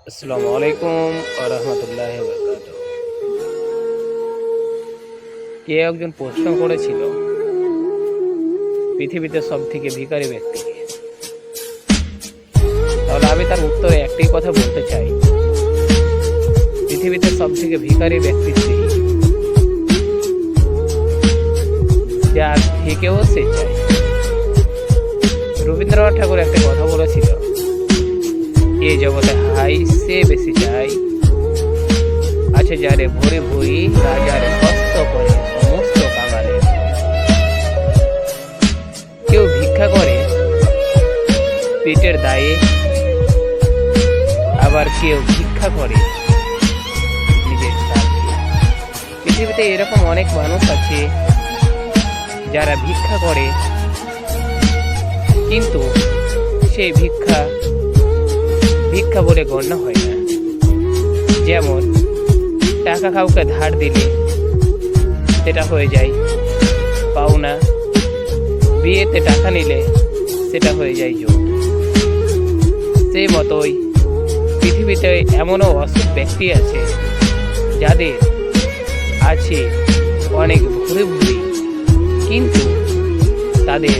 আসসালামু আলাইকুম ওয়া রাহমাতুল্লাহি ওয়া বারাকাতুহু। কে একজন প্রশ্ন করেছিল পৃথিবীতে সবথেকে ভিখারি ব্যক্তি কে? তাহলে আমি তার উত্তরে একটাই কথা বলতে চাই, পৃথিবীতে সবথেকে ভিখারি ব্যক্তি সেই যার থেকেও সে চায়। রবীন্দ্রনাথ ঠাকুর একটা কথা বলেছিল, এ জগতে হাই সে বেশি চাই, আছে যারে ভরে ভরি রাজার হস্ত করে সমস্ত কাঙালের। কেউ ভিক্ষা করে পেটের দায়ে, আবার কেউ ভিক্ষা করে নিজের স্বার্থে। পৃথিবীতে এরকম অনেক মানুষ আছে যারা ভিক্ষা করে, কিন্তু সেই ভিক্ষা বলে গণ্য হয় না। যেমন টাকা কাউকে ধার দিলে সেটা হয়ে যায় পাওনা, বিয়েতে টাকা নিলে সেটা হয়ে যায় যোগ। সেই মতোই পৃথিবীতে এমনও অসৎ ব্যক্তি আছে যাদের আছে অনেক ভরে ভরে, কিন্তু তাদের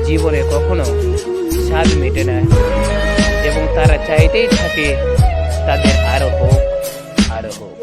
জীবনে কখনো স্বাদ মেটে না এবং তারা চাইতেই থাকে তাদের আরো হোক আরো হোক।